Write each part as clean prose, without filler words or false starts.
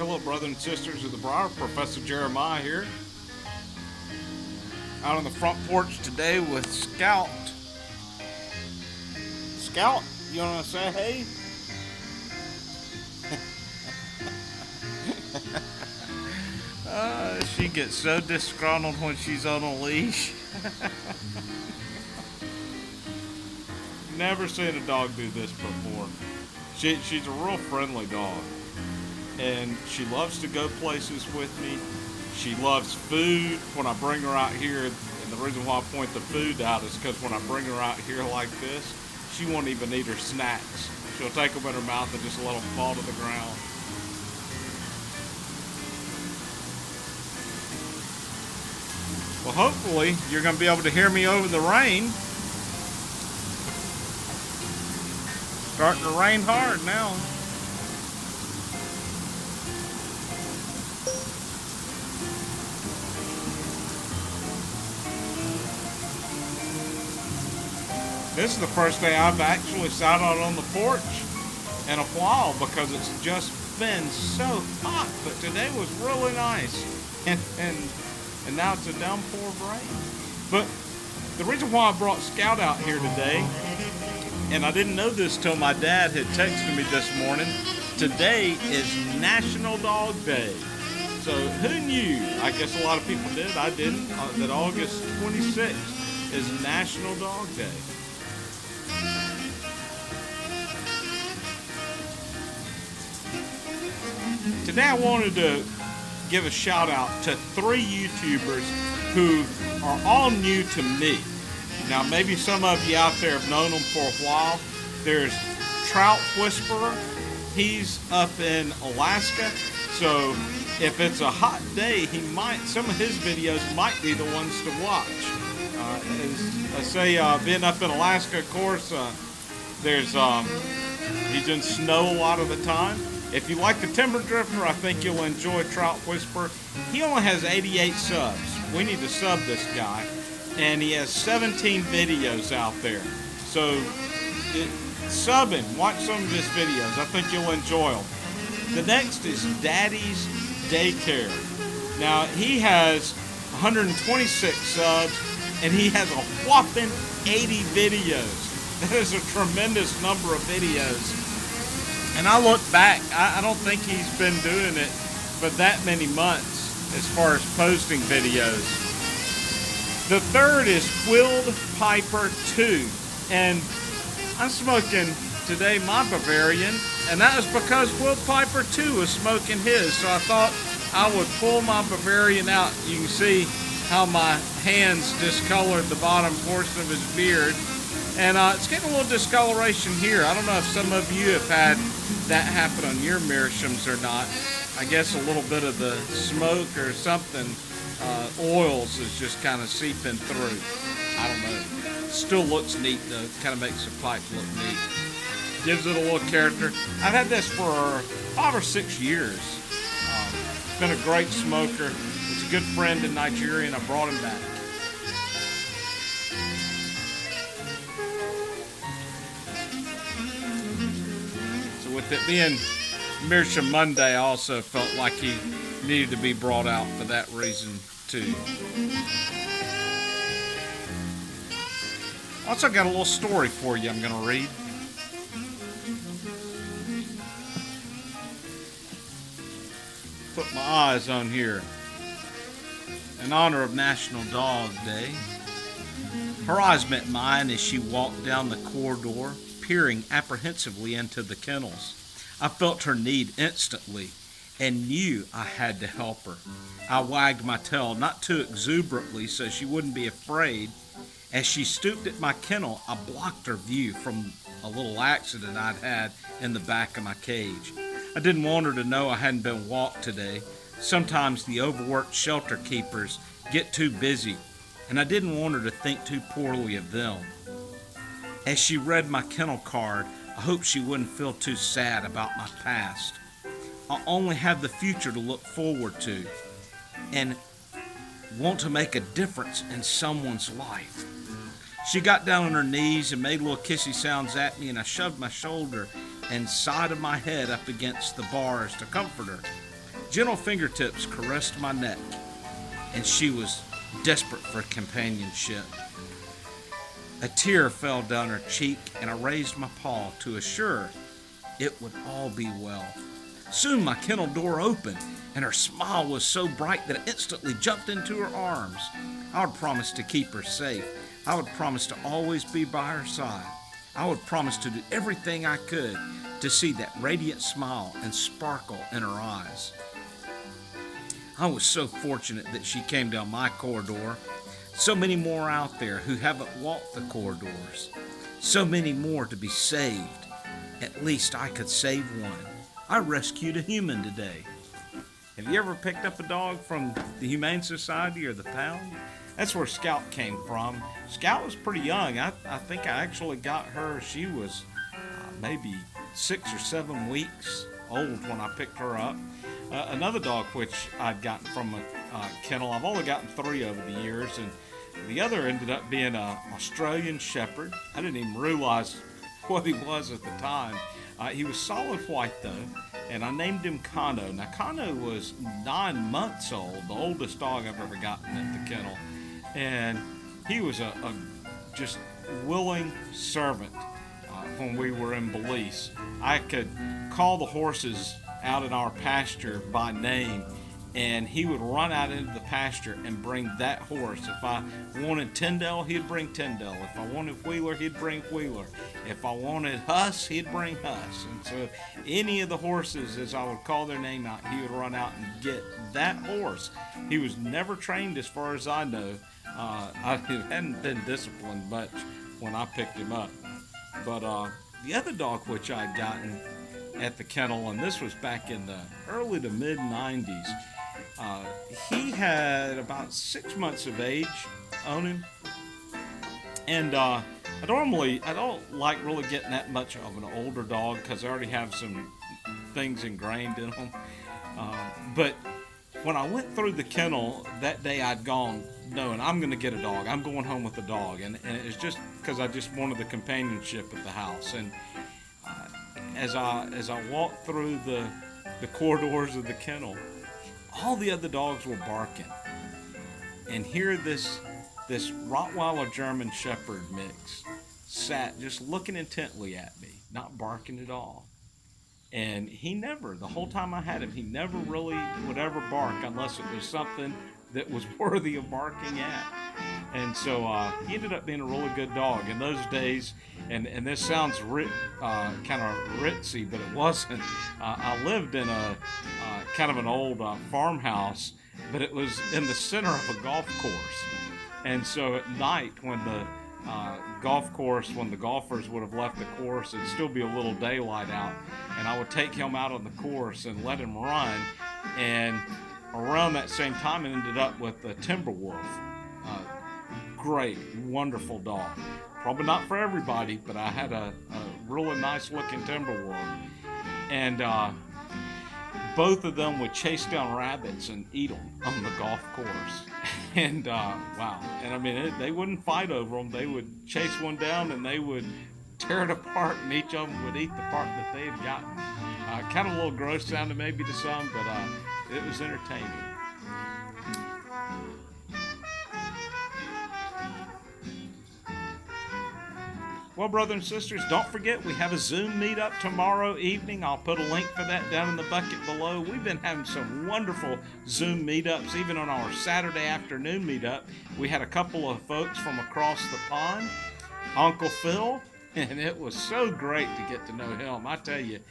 Hello, brothers and sisters of the Briar. Professor Jeremiah here. Out on the front porch today with Scout. Scout, you want to say hey? She gets so disgruntled when she's on a leash. Never seen a dog do this before. She's a real friendly dog. And she loves to go places with me. She loves food. When I bring her out here, and the reason why I point the food out is because when I bring her out here like this, she won't even eat her snacks. She'll take them in her mouth and just let them fall to the ground. Well, hopefully you're going to be able to hear me over the rain. Starting to rain hard now. This is the first day I've actually sat out on the porch in a while because it's just been so hot. But today was really nice, and now it's a downpour of rain. But the reason why I brought Scout out here today, and I didn't know this till my dad had texted me this morning, today is National Dog Day. So who knew? I guess a lot of people did. I didn't. That August 26th is National Dog Day. Today I wanted to give a shout out to 3 YouTubers who are all new to me. Now maybe some of you out there have known them for a while. There's Trout Whisperer. He's up in Alaska. So if it's a hot day, some of his videos might be the ones to watch. As I say, being up in Alaska, of course, he's in snow a lot of the time. If you like the Timber Drifter, I think you'll enjoy Trout Whisperer. He only has 88 subs. We need to sub this guy. And he has 17 videos out there. So sub him. Watch some of his videos. I think you'll enjoy them. The next is Daddy's Daycare. Now, he has 126 subs, and he has a whopping 80 videos. That is a tremendous number of videos. And I look back, I don't think he's been doing it for that many months as far as posting videos. The third is Quilled Piper 2. And I'm smoking today my Bavarian, and that was because Quilled Piper 2 was smoking his. So I thought I would pull my Bavarian out. You can see how my hands discolored the bottom portion of his beard. And it's getting a little discoloration here. I don't know if some of you have had that happen on your meerschaums or not. I guess a little bit of the smoke or something, oils is just kind of seeping through. I don't know. Still looks neat though. Kind of makes the pipe look neat. Gives it a little character. I've had this for 5 or 6 years. Been a great smoker. It's a good friend in Nigeria, and I brought him back. With it being Meerschaum Monday, I also felt like he needed to be brought out for that reason too. Also got a little story for you I'm going to read. Put my eyes on here. In honor of National Dog Day, her eyes met mine as she walked down the corridor, peering apprehensively into the kennels. I felt her need instantly and knew I had to help her. I wagged my tail, not too exuberantly so she wouldn't be afraid. As she stooped at my kennel, I blocked her view from a little accident I'd had in the back of my cage. I didn't want her to know I hadn't been walked today. Sometimes the overworked shelter keepers get too busy, and I didn't want her to think too poorly of them. As she read my kennel card, I hoped she wouldn't feel too sad about my past. I only have the future to look forward to and want to make a difference in someone's life. She got down on her knees and made little kissy sounds at me, and I shoved my shoulder and side of my head up against the bars to comfort her. Gentle fingertips caressed my neck, and she was desperate for companionship. A tear fell down her cheek, and I raised my paw to assure her it would all be well. Soon my kennel door opened, and her smile was so bright that I instantly jumped into her arms. I would promise to keep her safe. I would promise to always be by her side. I would promise to do everything I could to see that radiant smile and sparkle in her eyes. I was so fortunate that she came down my corridor. So many more out there who haven't walked the corridors. So many more to be saved. At least I could save one. I rescued a human today. Have you ever picked up a dog from the Humane Society or the pound? That's where Scout came from. Scout was pretty young. I think I actually got her. She was maybe 6 or 7 weeks old when I picked her up. Another dog which I'd gotten from a kennel. I've only gotten 3 over the years, and the other ended up being an Australian Shepherd. I didn't even realize what he was at the time. He was solid white though, and I named him Kano. Now Kano was 9 months old, the oldest dog I've ever gotten at the kennel, and he was a just willing servant when we were in Belize. I could call the horses out in our pasture by name, and he would run out into the pasture and bring that horse. If I wanted Tyndale, he'd bring Tyndale. If I wanted Wheeler, he'd bring Wheeler. If I wanted Huss, he'd bring Huss. And so any of the horses, as I would call their name out, he would run out and get that horse. He was never trained as far as I know. I hadn't been disciplined much when I picked him up. But the other dog which I'd gotten at the kennel, and this was back in the early to mid 90s, he had about 6 months of age on him, and I don't like really getting that much of an older dog because I already have some things ingrained in them. But when I went through the kennel that day, I'd gone knowing I'm going to get a dog. I'm going home with a dog, and it was just because I just wanted the companionship at the house. And as I walked through the corridors of the kennel, all the other dogs were barking, and here this Rottweiler German Shepherd mix sat just looking intently at me, not barking at all. And he never, the whole time I had him, he never really would ever bark unless it was something that was worthy of barking at. And so he ended up being a really good dog in those days. And this sounds kind of ritzy, but it wasn't. I lived in a kind of an old farmhouse, but it was in the center of a golf course. And so at night, when the golf course, when the golfers would have left the course, it'd still be a little daylight out, and I would take him out on the course and let him run. And around that same time, I ended up with a Timberwolf. Great, wonderful dog. Probably not for everybody, but I had a really nice looking Timberwolf. And both of them would chase down rabbits and eat them on the golf course. And wow. And I mean, they wouldn't fight over them. They would chase one down and they would tear it apart, and each of them would eat the part that they had gotten. Kind of a little gross sounding maybe to some, but it was entertaining. Well, brothers and sisters, don't forget we have a Zoom meetup tomorrow evening. I'll put a link for that down in the bucket below. We've been having some wonderful Zoom meetups, even on our Saturday afternoon meetup. We had a couple of folks from across the pond, Uncle Phil, and it was so great to get to know him. I tell you,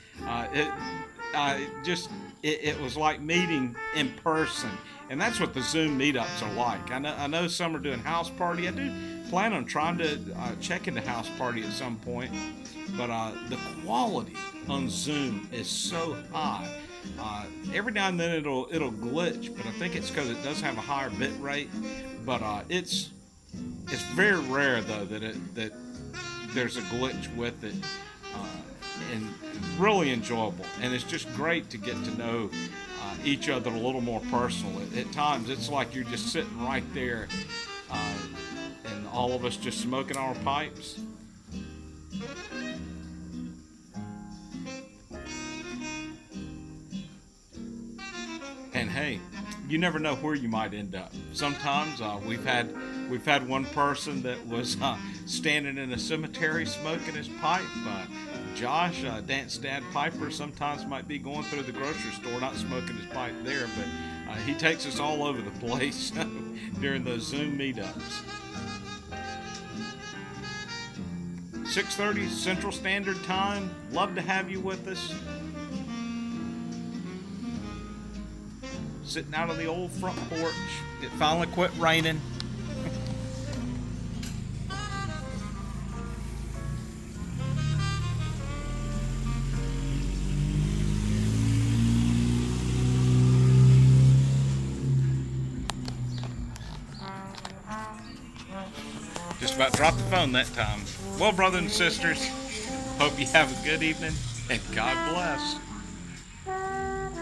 it was like meeting in person. And that's what the Zoom meetups are like. I know some are doing house party. I do plan on trying to check into house party at some point. But the quality on Zoom is so high. Every now and then it'll glitch, but I think it's because it does have a higher bit rate. But it's very rare though that there's a glitch with it. And really enjoyable, and it's just great to get to know each other a little more personally. At times it's like you're just sitting right there, and all of us just smoking our pipes. And hey, you never know where you might end up. Sometimes we've had one person that was standing in a cemetery smoking his pipe. Josh, Dance Dad Piper, sometimes might be going through the grocery store, not smoking his pipe there, but he takes us all over the place during those Zoom meetups. 6:30 Central Standard Time. Love to have you with us. Sitting out on the old front porch. It finally quit raining. Just about dropped the phone that time. Well, brothers and sisters, hope you have a good evening, and God bless.